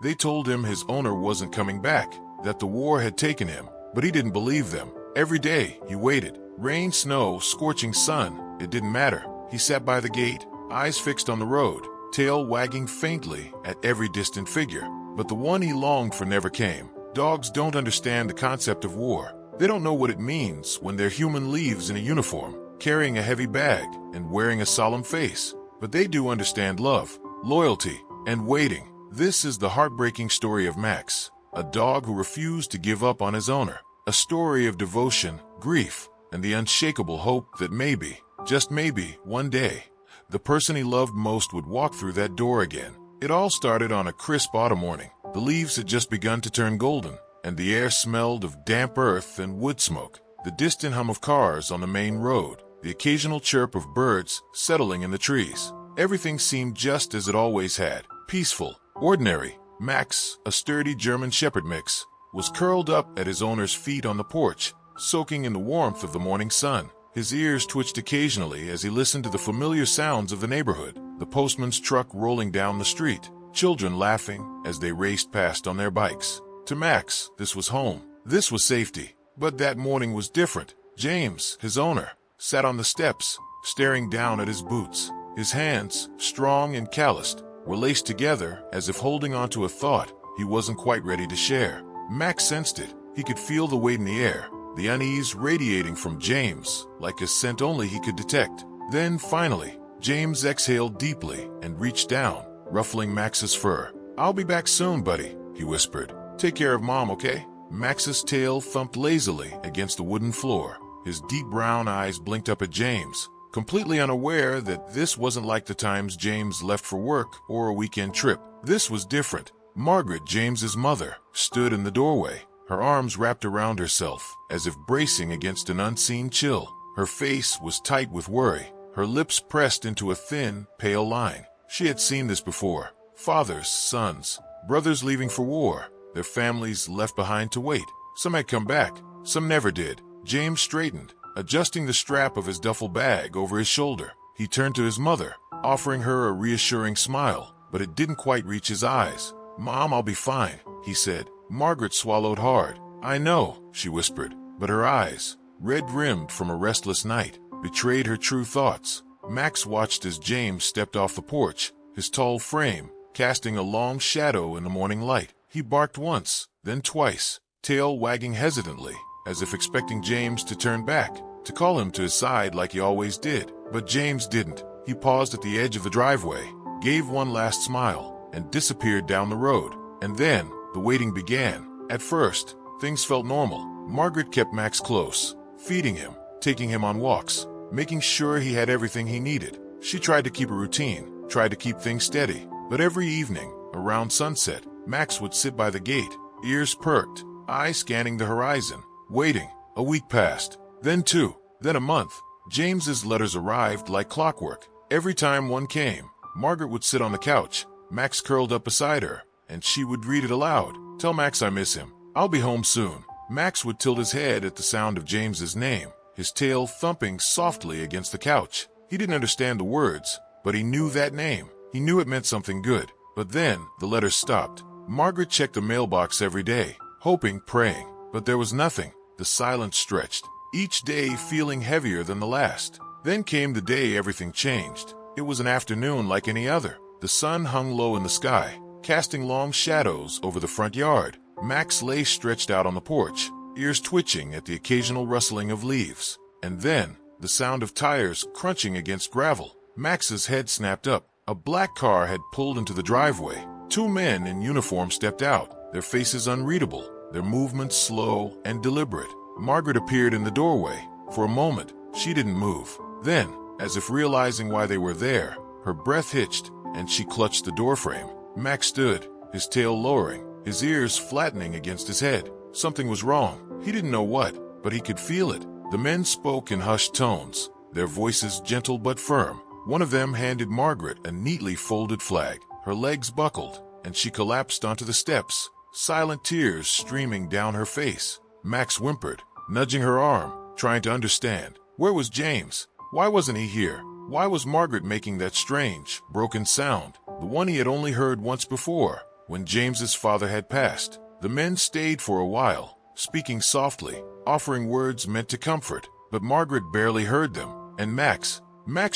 They told him his owner wasn't coming back, that the war had taken him, but he didn't believe them. Every day, he waited. Rain, snow, scorching sun, it didn't matter. He sat by the gate, eyes fixed on the road, tail wagging faintly at every distant figure. But the one he longed for never came. Dogs don't understand the concept of war. They don't know what it means when their human leaves in a uniform, carrying a heavy bag and wearing a solemn face. But they do understand love, loyalty, and waiting. This is the heartbreaking story of Max, a dog who refused to give up on his owner. A story of devotion, grief, and the unshakable hope that maybe, just maybe, one day, the person he loved most would walk through that door again. It all started on a crisp autumn morning. The leaves had just begun to turn golden, and the air smelled of damp earth and wood smoke. The distant hum of cars on the main road, the occasional chirp of birds settling in the trees. Everything seemed just as it always had, peaceful, ordinary. Max, a sturdy German Shepherd mix, was curled up at his owner's feet on the porch, soaking in the warmth of the morning sun. His ears twitched occasionally as he listened to the familiar sounds of the neighborhood, the postman's truck rolling down the street, children laughing as they raced past on their bikes. To Max, this was home. This was safety. But that morning was different. James, his owner, sat on the steps, staring down at his boots. His hands, strong and calloused, were laced together as if holding on to a thought he wasn't quite ready to share. Max sensed it. He could feel the weight in the air, the unease radiating from James, like a scent only he could detect. Then, finally, James exhaled deeply and reached down, ruffling Max's fur. "I'll be back soon, buddy," he whispered. "Take care of Mom, okay?" Max's tail thumped lazily against the wooden floor. His deep brown eyes blinked up at James, completely unaware that this wasn't like the times James left for work or a weekend trip. This was different. Margaret, James's mother, stood in the doorway, her arms wrapped around herself, as if bracing against an unseen chill. Her face was tight with worry, her lips pressed into a thin, pale line. She had seen this before. Fathers, sons, brothers leaving for war, their families left behind to wait. Some had come back, some never did. James straightened, adjusting the strap of his duffel bag over his shoulder. He turned to his mother, offering her a reassuring smile, but it didn't quite reach his eyes. "Mom, I'll be fine," he said. Margaret swallowed hard. "I know," she whispered, but her eyes, red-rimmed from a restless night, betrayed her true thoughts. Max watched as James stepped off the porch, his tall frame casting a long shadow in the morning light. He barked once, then twice, tail wagging hesitantly, as if expecting James to turn back, to call him to his side like he always did. But James didn't. He paused at the edge of the driveway, gave one last smile, and disappeared down the road. And then, the waiting began. At first, things felt normal. Margaret kept Max close, feeding him, taking him on walks, making sure he had everything he needed. She tried to keep a routine, tried to keep things steady. But every evening, around sunset, Max would sit by the gate, ears perked, eyes scanning the horizon, waiting. A week passed, then two, then a month. James's letters arrived like clockwork. Every time one came, Margaret would sit on the couch, Max curled up beside her, and she would read it aloud. "Tell Max I miss him. I'll be home soon." Max would tilt his head at the sound of James's name, his tail thumping softly against the couch. He didn't understand the words, but he knew that name. He knew it meant something good. But then, the letters stopped. Margaret checked the mailbox every day, hoping, praying. But there was nothing. The silence stretched, each day feeling heavier than the last. Then came the day everything changed. It was an afternoon like any other. The sun hung low in the sky, casting long shadows over the front yard. Max lay stretched out on the porch, ears twitching at the occasional rustling of leaves. And then, the sound of tires crunching against gravel. Max's head snapped up. A black car had pulled into the driveway. Two men in uniform stepped out, their faces unreadable, their movements slow and deliberate. Margaret appeared in the doorway. For a moment, she didn't move. Then, as if realizing why they were there, her breath hitched, and she clutched the doorframe. Max stood, his tail lowering, his ears flattening against his head. Something was wrong. He didn't know what, but he could feel it. The men spoke in hushed tones, their voices gentle but firm. One of them handed Margaret a neatly folded flag. Her legs buckled, and she collapsed onto the steps, silent tears streaming down her face. Max whimpered, nudging her arm, trying to understand. Where was James? Why wasn't he here? Why was Margaret making that strange, broken sound, the one he had only heard once before, when James's father had passed. The men stayed for a while, speaking softly, offering words meant to comfort, but Margaret barely heard them. And Max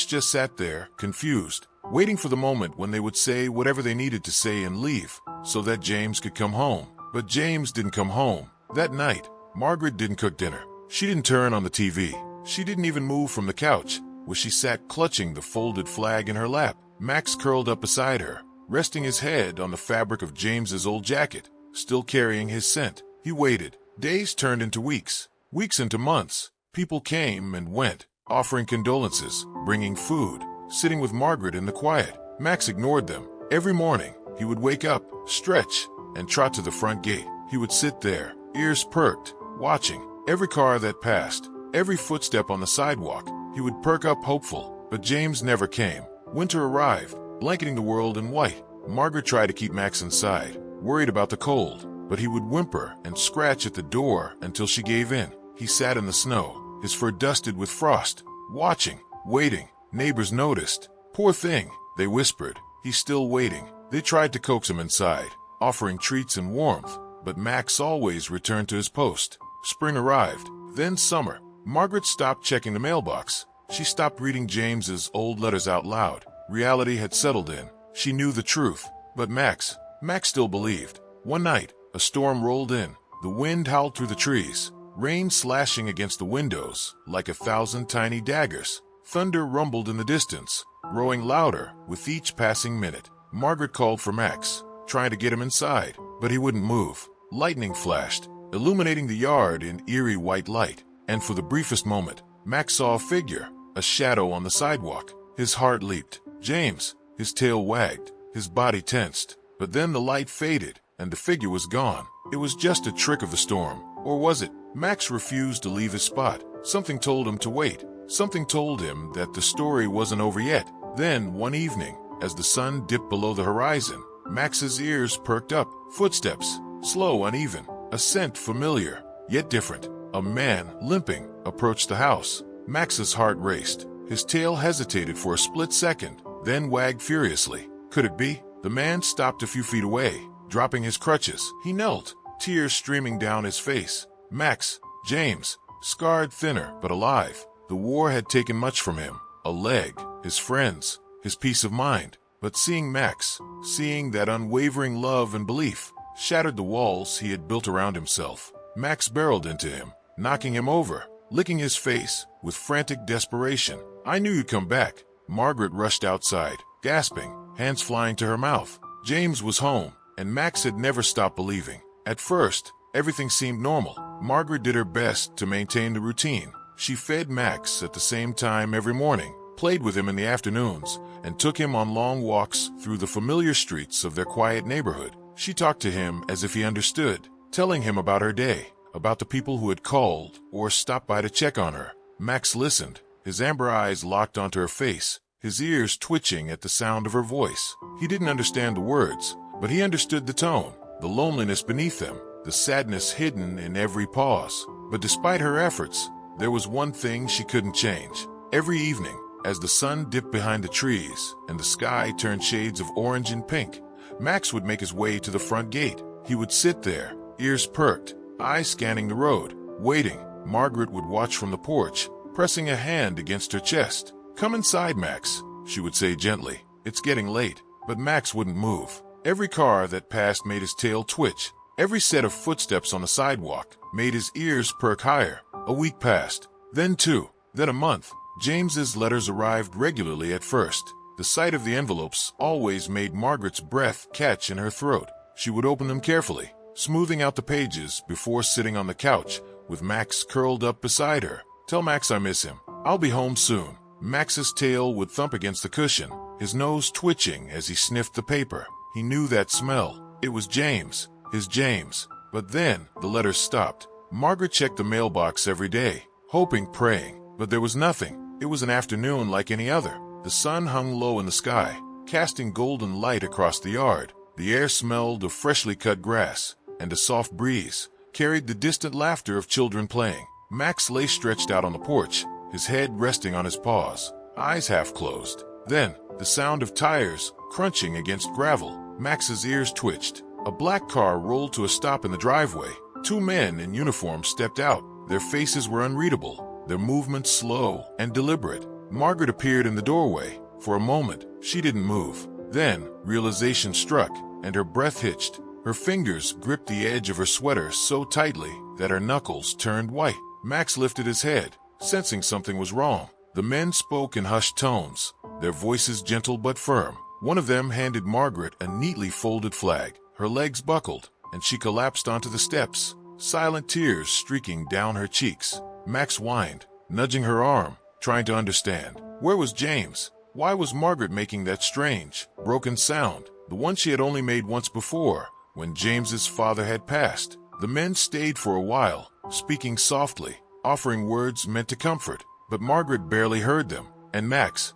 just sat there, confused, waiting for the moment when they would say whatever they needed to say and leave, so that James could come home. But James didn't come home. That night, Margaret didn't cook dinner. She didn't turn on the TV. She didn't even move from the couch, where she sat clutching the folded flag in her lap. Max curled up beside her, resting his head on the fabric of James's old jacket, still carrying his scent. He waited. Days turned into weeks, weeks into months. People came and went, offering condolences, bringing food, sitting with Margaret in the quiet. Max ignored them. Every morning, he would wake up, stretch, and trot to the front gate. He would sit there, ears perked, watching every car that passed, every footstep on the sidewalk. He would perk up hopeful, but James never came. Winter arrived, blanketing the world in white. Margaret tried to keep Max inside, worried about the cold, but he would whimper and scratch at the door until she gave in. He sat in the snow, his fur dusted with frost, watching, waiting. Neighbors noticed. Poor thing, they whispered. He's still waiting. They tried to coax him inside, offering treats and warmth, but Max always returned to his post. Spring arrived, then summer. Margaret stopped checking the mailbox. She stopped reading James's old letters out loud. Reality had settled in. She knew the truth. But Max still believed. One night, a storm rolled in. The wind howled through the trees, rain slashing against the windows like 1,000 tiny daggers. Thunder rumbled in the distance, growing louder with each passing minute. Margaret called for Max, trying to get him inside, but he wouldn't move. Lightning flashed, illuminating the yard in eerie white light. And for the briefest moment, Max saw a figure, a shadow on the sidewalk. His heart leaped. James. His tail wagged, his body tensed. But then the light faded, and the figure was gone. It was just a trick of the storm. Or was it? Max refused to leave his spot. Something told him to wait. Something told him that the story wasn't over yet. Then, one evening, as the sun dipped below the horizon, Max's ears perked up. Footsteps, slow, uneven, a scent familiar, yet different. A man, limping, approached the house. Max's heart raced. His tail hesitated for a split second, then wagged furiously. Could it be? The man stopped a few feet away, dropping his crutches. He knelt, tears streaming down his face. Max, James, scarred, thinner, but alive. The war had taken much from him. A leg, his friends, his peace of mind. But seeing Max, seeing that unwavering love and belief, shattered the walls he had built around himself. Max barreled into him, knocking him over, licking his face with frantic desperation. I knew you'd come back. Margaret rushed outside, gasping, hands flying to her mouth. James was home, and Max had never stopped believing. At first, everything seemed normal. Margaret did her best to maintain the routine. She fed Max at the same time every morning, played with him in the afternoons, and took him on long walks through the familiar streets of their quiet neighborhood. She talked to him as if he understood, telling him about her day, about the people who had called or stopped by to check on her. Max listened, his amber eyes locked onto her face, his ears twitching at the sound of her voice. He didn't understand the words, but he understood the tone, the loneliness beneath them, the sadness hidden in every pause. But despite her efforts, there was one thing she couldn't change. Every evening, as the sun dipped behind the trees and the sky turned shades of orange and pink, Max would make his way to the front gate. He would sit there, ears perked, eyes scanning the road, waiting. Margaret would watch from the porch, pressing a hand against her chest. "Come inside, Max," she would say gently. "It's getting late." But Max wouldn't move. Every car that passed made his tail twitch. Every set of footsteps on the sidewalk made his ears perk higher. A week passed, then two, then a month. James's letters arrived regularly at first. The sight of the envelopes always made Margaret's breath catch in her throat. She would open them carefully, smoothing out the pages before sitting on the couch with Max curled up beside her. "Tell Max I miss him. I'll be home soon." Max's tail would thump against the cushion, his nose twitching as he sniffed the paper. He knew that smell. It was James, his James. But then the letters stopped. Margaret checked the mailbox every day, hoping, praying, but there was nothing. It was an afternoon like any other. The sun hung low in the sky, casting golden light across the yard. The air smelled of freshly cut grass, and a soft breeze carried the distant laughter of children playing. Max lay stretched out on the porch, his head resting on his paws, eyes half closed. Then, the sound of tires crunching against gravel. Max's ears twitched. A black car rolled to a stop in the driveway. Two men in uniform stepped out. Their faces were unreadable, their movements slow and deliberate. Margaret appeared in the doorway. For a moment, she didn't move. Then, realization struck, and her breath hitched. Her fingers gripped the edge of her sweater so tightly that her knuckles turned white. Max lifted his head, sensing something was wrong. The men spoke in hushed tones, their voices gentle but firm. One of them handed Margaret a neatly folded flag. Her legs buckled, and she collapsed onto the steps, silent tears streaking down her cheeks. Max whined, nudging her arm, trying to understand. Where was James? Why was Margaret making that strange, broken sound, the one she had only made once before, when James's father had passed? The men stayed for a while, speaking softly, offering words meant to comfort, but Margaret barely heard them. And Max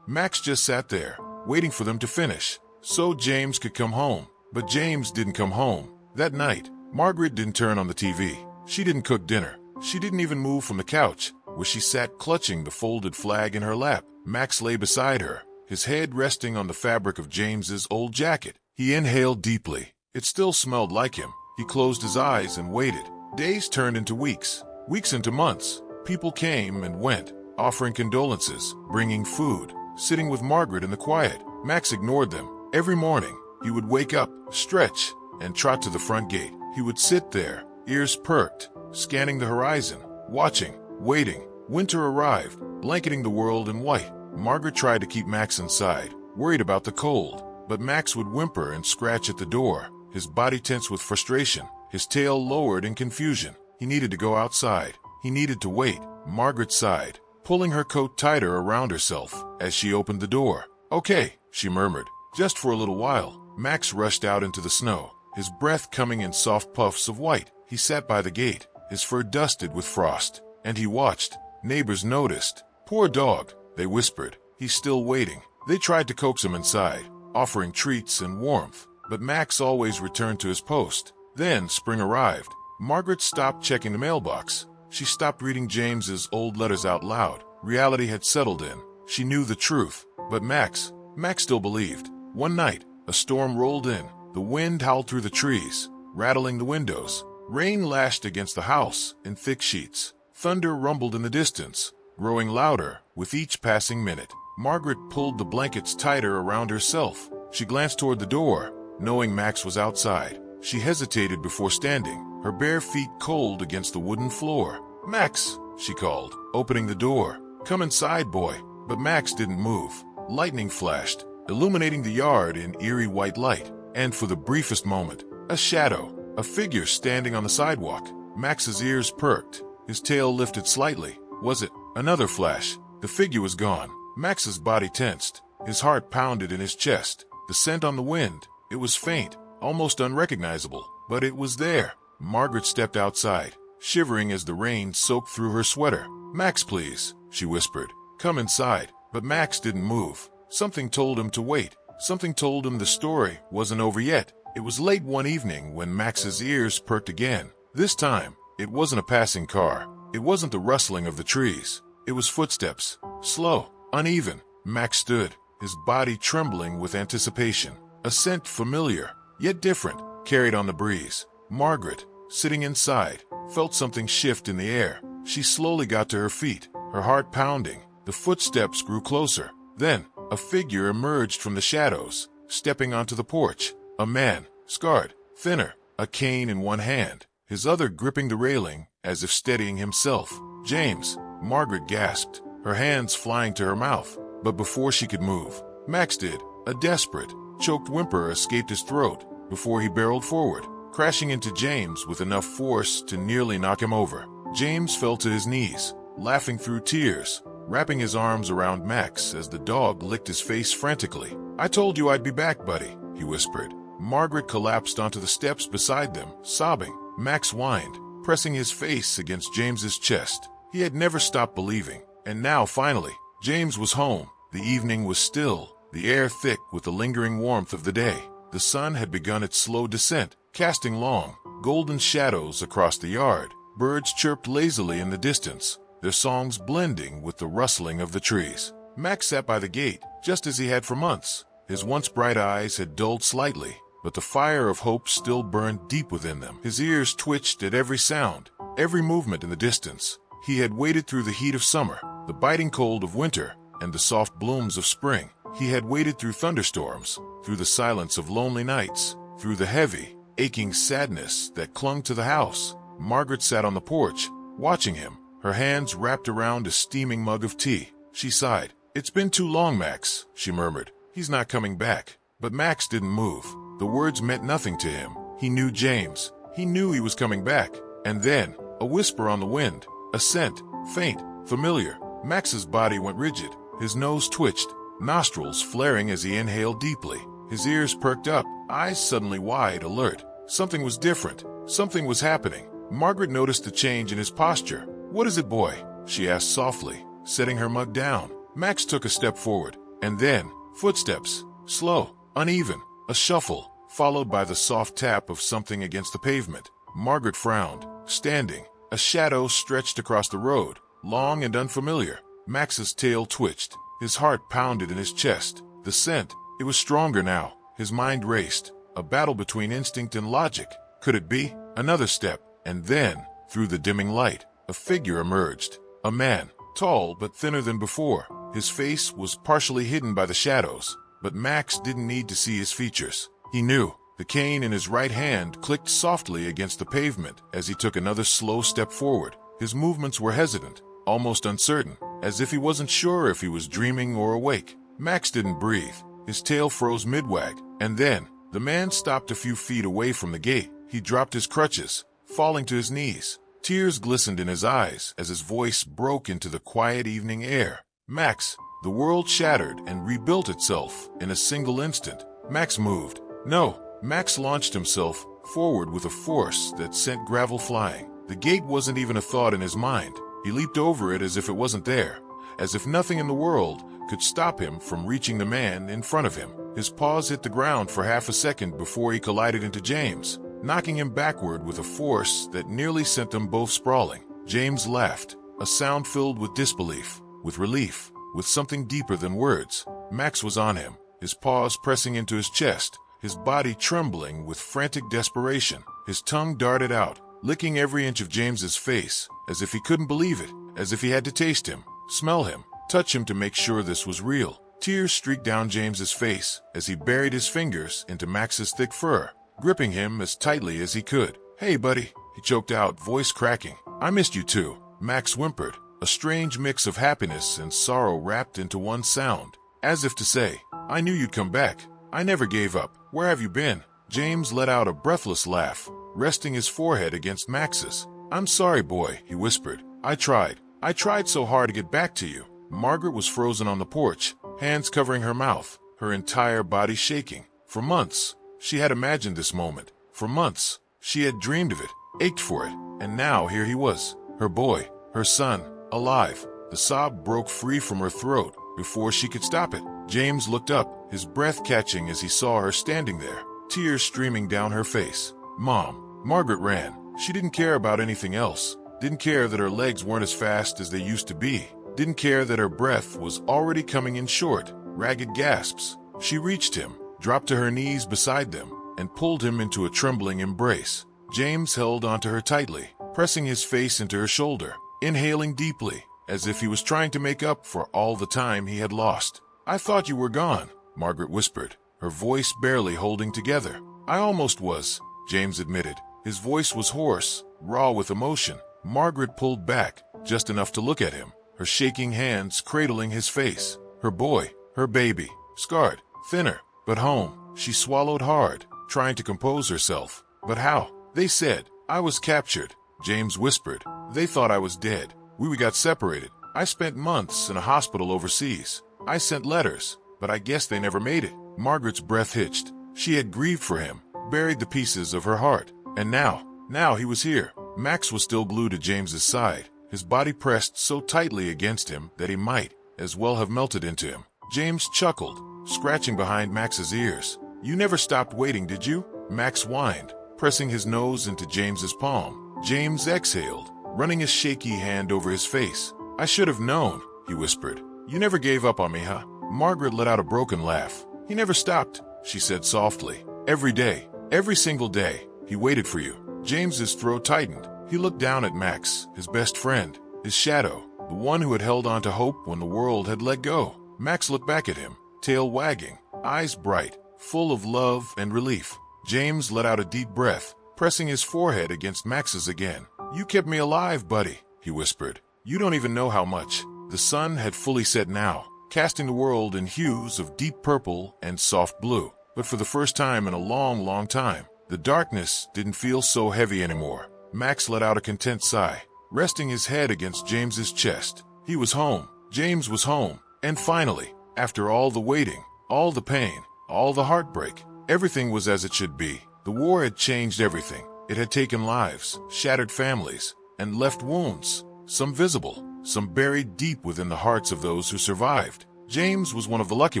just sat there, waiting for them to finish, so James could come home. But James didn't come home. That night, Margaret didn't turn on the TV. She didn't cook dinner. She didn't even move from the couch, where she sat clutching the folded flag in her lap. Max lay beside her, his head resting on the fabric of James's old jacket. He inhaled deeply. It still smelled like him. He closed his eyes and waited. Days turned into weeks, weeks into months. People came and went, offering condolences, bringing food, sitting with Margaret in the quiet. Max ignored them. Every morning, he would wake up, stretch, and trot to the front gate. He would sit there, ears perked, scanning the horizon, watching, waiting. Winter arrived, blanketing the world in white. Margaret tried to keep Max inside, worried about the cold, but Max would whimper and scratch at the door, his body tense with frustration, his tail lowered in confusion. He needed to go outside. He needed to wait. Margaret sighed, pulling her coat tighter around herself as she opened the door. "Okay," she murmured, "just for a little while." Max rushed out into the snow, his breath coming in soft puffs of white. He sat by the gate, his fur dusted with frost, and he watched. Neighbors noticed. "Poor dog," they whispered. "He's still waiting." They tried to coax him inside, offering treats and warmth, but Max always returned to his post. Then spring arrived. Margaret stopped checking the mailbox. She stopped reading James's old letters out loud. Reality had settled in. She knew the truth, but Max still believed. One night, a storm rolled in. The wind howled through the trees, rattling the windows. Rain lashed against the house in thick sheets. Thunder rumbled in the distance, growing louder with each passing minute. Margaret pulled the blankets tighter around herself. She glanced toward the door, knowing Max was outside. She hesitated before standing, her bare feet cold against the wooden floor. "Max," she called, opening the door. "Come inside, boy." But Max didn't move. Lightning flashed, illuminating the yard in eerie white light, and for the briefest moment, a shadow, a figure standing on the sidewalk. Max's ears perked, his tail lifted slightly. Was it? Another flash. The figure was gone. Max's body tensed, his heart pounded in his chest. The scent on the wind, it was faint, almost unrecognizable, but it was there. Margaret stepped outside, shivering as the rain soaked through her sweater. "Max, please," she whispered. "Come inside." But Max didn't move. Something told him to wait. Something told him the story wasn't over yet. It was late one evening when Max's ears perked again. This time, it wasn't a passing car. It wasn't the rustling of the trees. It was footsteps, slow, uneven. Max stood, his body trembling with anticipation. A scent familiar, yet different, carried on the breeze. Margaret, sitting inside, felt something shift in the air. She slowly got to her feet, her heart pounding. The footsteps grew closer. Then, a figure emerged from the shadows, stepping onto the porch. A man, scarred, thinner, a cane in one hand, his other gripping the railing as if steadying himself. "James," Margaret gasped, her hands flying to her mouth. But before she could move, Max did. A desperate, choked whimper escaped his throat before he barreled forward, crashing into James with enough force to nearly knock him over. James fell to his knees, laughing through tears, wrapping his arms around Max as the dog licked his face frantically. "I told you I'd be back, buddy," he whispered. Margaret collapsed onto the steps beside them, sobbing. Max whined, pressing his face against James's chest. He had never stopped believing, and now, finally, James was home. The evening was still, the air thick with the lingering warmth of the day. The sun had begun its slow descent, casting long, golden shadows across the yard. Birds chirped lazily in the distance, their songs blending with the rustling of the trees. Max sat by the gate, just as he had for months. His once bright eyes had dulled slightly, but the fire of hope still burned deep within them. His ears twitched at every sound, every movement in the distance. He had waited through the heat of summer, the biting cold of winter, and the soft blooms of spring. He had waited through thunderstorms, through the silence of lonely nights, through the heavy, aching sadness that clung to the house. Margaret sat on the porch, watching him, her hands wrapped around a steaming mug of tea. She sighed. "It's been too long, Max," she murmured. "He's not coming back." But Max didn't move. The words meant nothing to him. He knew James. He knew he was coming back. And then, a whisper on the wind, a scent, faint, familiar. Max's body went rigid. His nose twitched, nostrils flaring as he inhaled deeply. His ears perked up, eyes suddenly wide, alert. Something was different. Something was happening. Margaret noticed the change in his posture. "What is it, boy?" she asked softly, setting her mug down. Max took a step forward, and then, footsteps, slow, uneven, a shuffle, followed by the soft tap of something against the pavement. Margaret frowned. Standing, a shadow stretched across the road, long and unfamiliar. Max's tail twitched. His heart pounded in his chest. The scent, it was stronger now. His mind raced. A battle between instinct and logic. Could it be? Another step, and then, through the dimming light, a figure emerged. A man, tall but thinner than before. His face was partially hidden by the shadows, but Max didn't need to see his features. He knew. The cane in his right hand clicked softly against the pavement as he took another slow step forward. His movements were hesitant, almost uncertain, as if he wasn't sure if he was dreaming or awake. Max didn't breathe. His tail froze mid-wag, and then, the man stopped a few feet away from the gate. He dropped his crutches, falling to his knees. Tears glistened in his eyes as his voice broke into the quiet evening air. "Max." The world shattered and rebuilt itself in a single instant. Max moved. No. Max launched himself forward with a force that sent gravel flying. The gate wasn't even a thought in his mind. He leaped over it as if it wasn't there, as if nothing in the world could stop him from reaching the man in front of him. His paws hit the ground for half a second before he collided into James, knocking him backward with a force that nearly sent them both sprawling. James laughed, a sound filled with disbelief, with relief, with something deeper than words. Max was on him, his paws pressing into his chest, his body trembling with frantic desperation. His tongue darted out, licking every inch of James's face, as if he couldn't believe it, as if he had to taste him, smell him, touch him to make sure this was real. Tears streaked down James's face as he buried his fingers into Max's thick fur, gripping him as tightly as he could. "Hey, buddy," he choked out, voice cracking. "I missed you too," Max whimpered, a strange mix of happiness and sorrow wrapped into one sound, as if to say, "I knew you'd come back. I never gave up. Where have you been?" James let out a breathless laugh, resting his forehead against Max's. "I'm sorry, boy," he whispered. I tried so hard to get back to you." Margaret was frozen on the porch, hands covering her mouth, her entire body shaking. For months, she had imagined this moment. For months, she had dreamed of it, ached for it, and now here he was, her boy, her son, alive. The sob broke free from her throat before she could stop it. James looked up, his breath catching as he saw her standing there, tears streaming down her face. "Mom." Margaret ran. She didn't care about anything else. Didn't care that her legs weren't as fast as they used to be. Didn't care that her breath was already coming in short, ragged gasps. She reached him, dropped to her knees beside them, and pulled him into a trembling embrace. James held onto her tightly, pressing his face into her shoulder, inhaling deeply, as if he was trying to make up for all the time he had lost. "I thought you were gone," Margaret whispered, her voice barely holding together. "I almost was," James admitted. His voice was hoarse, raw with emotion. Margaret pulled back, just enough to look at him, her shaking hands cradling his face. Her boy, her baby, scarred, thinner, but home. She swallowed hard, trying to compose herself. "But how?" "They said I was captured," James whispered. "They thought I was dead. We got separated. I spent months in a hospital overseas. I sent letters, but I guess they never made it." Margaret's breath hitched. She had grieved for him, buried the pieces of her heart. And now he was here. Max was still glued to James's side, his body pressed so tightly against him that he might as well have melted into him. James chuckled, scratching behind Max's ears. "You never stopped waiting, did you?" Max whined, pressing his nose into James's palm. James exhaled, running his shaky hand over his face. "I should have known," he whispered. "You never gave up on me, huh?" Margaret let out a broken laugh. "He never stopped," she said softly. Every day, every single day, he waited for you. James's throat tightened. He looked down at Max, his best friend, his shadow, the one who had held on to hope when the world had let go. Max looked back at him, tail wagging, eyes bright, full of love and relief. James let out a deep breath, pressing his forehead against Max's again. "You kept me alive, buddy," he whispered. "You don't even know how much." The sun had fully set now, casting the world in hues of deep purple and soft blue. But for the first time in a long, long time, the darkness didn't feel so heavy anymore. Max let out a content sigh, resting his head against James's chest. He was home. James was home. And finally, after all the waiting, all the pain, all the heartbreak, everything was as it should be. The war had changed everything. It had taken lives, shattered families, and left wounds, some visible, some buried deep within the hearts of those who survived. James was one of the lucky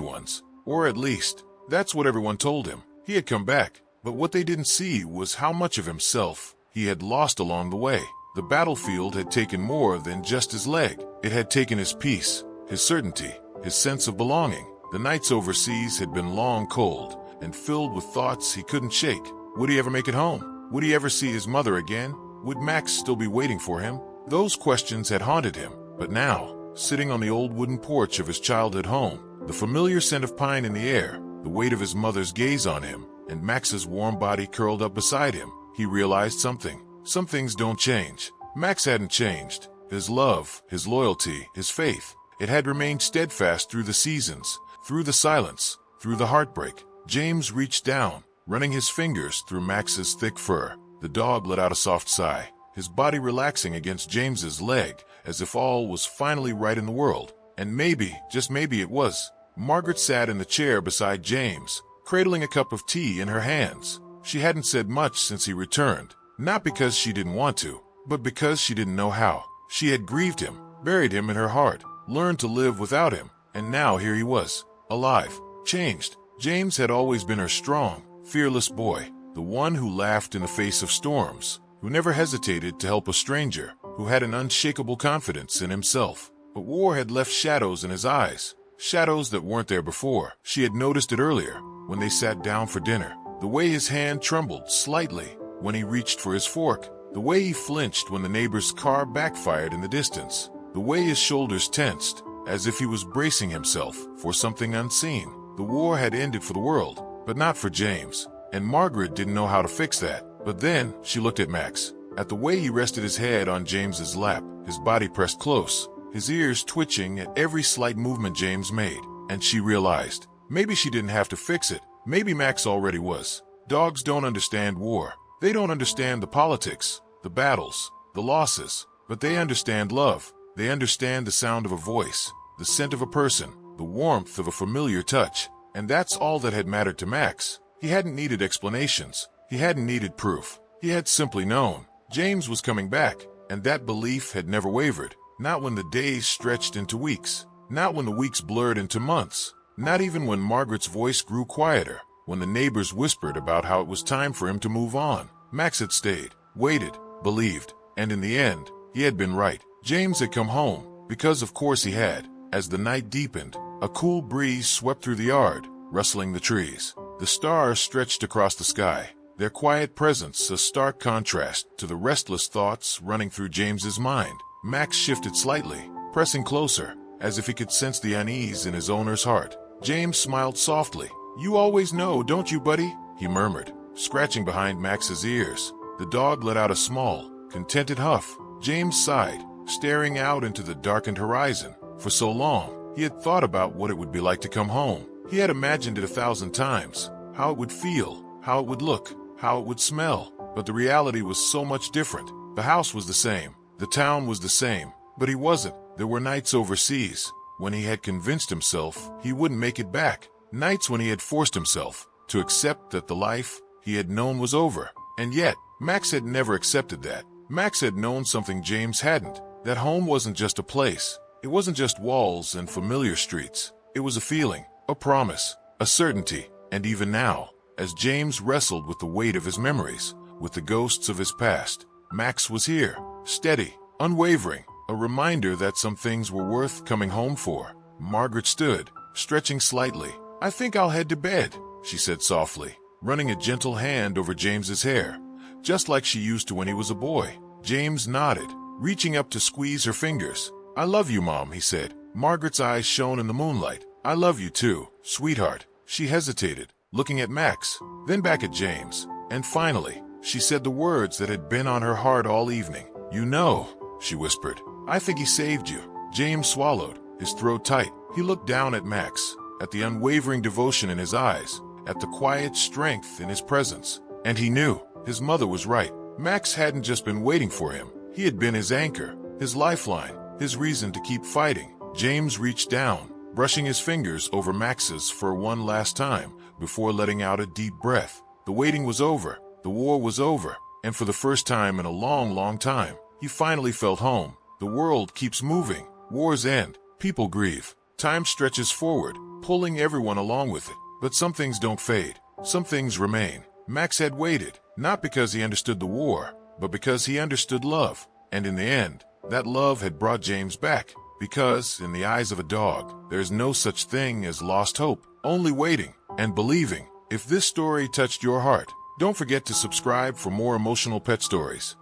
ones, or at least, that's what everyone told him. He had come back, but what they didn't see was how much of himself he had lost along the way. The battlefield had taken more than just his leg. It had taken his peace, his certainty, his sense of belonging. The nights overseas had been long cold and filled with thoughts he couldn't shake. Would he ever make it home? Would he ever see his mother again? Would Max still be waiting for him? Those questions had haunted him, but now, sitting on the old wooden porch of his childhood home, the familiar scent of pine in the air, the weight of his mother's gaze on him, and Max's warm body curled up beside him, he realized something. Some things don't change. Max hadn't changed. His love, his loyalty, his faith, it had remained steadfast through the seasons, through the silence, through the heartbreak. James reached down, running his fingers through Max's thick fur. The dog let out a soft sigh, his body relaxing against James's leg, as if all was finally right in the world. And maybe, just maybe it was. Margaret sat in the chair beside James, cradling a cup of tea in her hands. She hadn't said much since he returned, not because she didn't want to, but because she didn't know how. She had grieved him, buried him in her heart, learned to live without him, and now here he was, alive, changed. James had always been her strong, fearless boy, the one who laughed in the face of storms, who never hesitated to help a stranger, who had an unshakable confidence in himself. But war had left shadows in his eyes, shadows that weren't there before. She had noticed it earlier, when they sat down for dinner. The way his hand trembled slightly when he reached for his fork, the way he flinched when the neighbor's car backfired in the distance, the way his shoulders tensed, as if he was bracing himself for something unseen. The war had ended for the world, but not for James, and Margaret didn't know how to fix that. But then she looked at Max, at the way he rested his head on James's lap, his body pressed close, his ears twitching at every slight movement James made, and she realized, maybe she didn't have to fix it. Maybe Max already was. Dogs don't understand war. They don't understand the politics, the battles, the losses, but they understand love. They understand the sound of a voice, the scent of a person, the warmth of a familiar touch. And that's all that had mattered to Max. He hadn't needed explanations. He hadn't needed proof. He had simply known. James was coming back, and that belief had never wavered. Not when the days stretched into weeks. Not when the weeks blurred into months. Not even when Margaret's voice grew quieter. When the neighbors whispered about how it was time for him to move on. Max had stayed, waited, believed, and in the end, he had been right. James had come home, because of course he had. As the night deepened, a cool breeze swept through the yard, rustling the trees. The stars stretched across the sky, their quiet presence a stark contrast to the restless thoughts running through James's mind. Max shifted slightly, pressing closer, as if he could sense the unease in his owner's heart. James smiled softly. "You always know, don't you, buddy?" he murmured, scratching behind Max's ears. The dog let out a small, contented huff. James sighed, staring out into the darkened horizon. For so long, he had thought about what it would be like to come home. He had imagined it 1,000 times, how it would feel, how it would look, how it would smell. But the reality was so much different. The house was the same, the town was the same, but he wasn't. There were nights overseas, when he had convinced himself he wouldn't make it back. Nights when he had forced himself to accept that the life he had known was over. And yet, Max had never accepted that. Max had known something James hadn't. That home wasn't just a place. It wasn't just walls and familiar streets. It was a feeling, a promise, a certainty. And even now, as James wrestled with the weight of his memories, with the ghosts of his past, Max was here, steady, unwavering, a reminder that some things were worth coming home for. Margaret stood, stretching slightly. "I think I'll head to bed," she said softly, running a gentle hand over James's hair, just like she used to when he was a boy. James nodded, reaching up to squeeze her fingers. "I love you, Mom," he said. Margaret's eyes shone in the moonlight. "I love you too, sweetheart." She hesitated, looking at Max, then back at James. And finally, she said the words that had been on her heart all evening. "You know," she whispered, "I think he saved you." James swallowed, his throat tight. He looked down at Max, at the unwavering devotion in his eyes, at the quiet strength in his presence. And he knew his mother was right. Max hadn't just been waiting for him. He had been his anchor, his lifeline, his reason to keep fighting. James reached down, brushing his fingers over Max's for one last time before letting out a deep breath. The waiting was over. The war was over. And for the first time in a long, long time, he finally felt home. The world keeps moving. Wars end. People grieve. Time stretches forward, pulling everyone along with it. But some things don't fade. Some things remain. Max had waited, not because he understood the war, but because he understood love. And in the end, that love had brought James back. Because, in the eyes of a dog, there's no such thing as lost hope, only waiting and believing. If this story touched your heart, don't forget to subscribe for more emotional pet stories.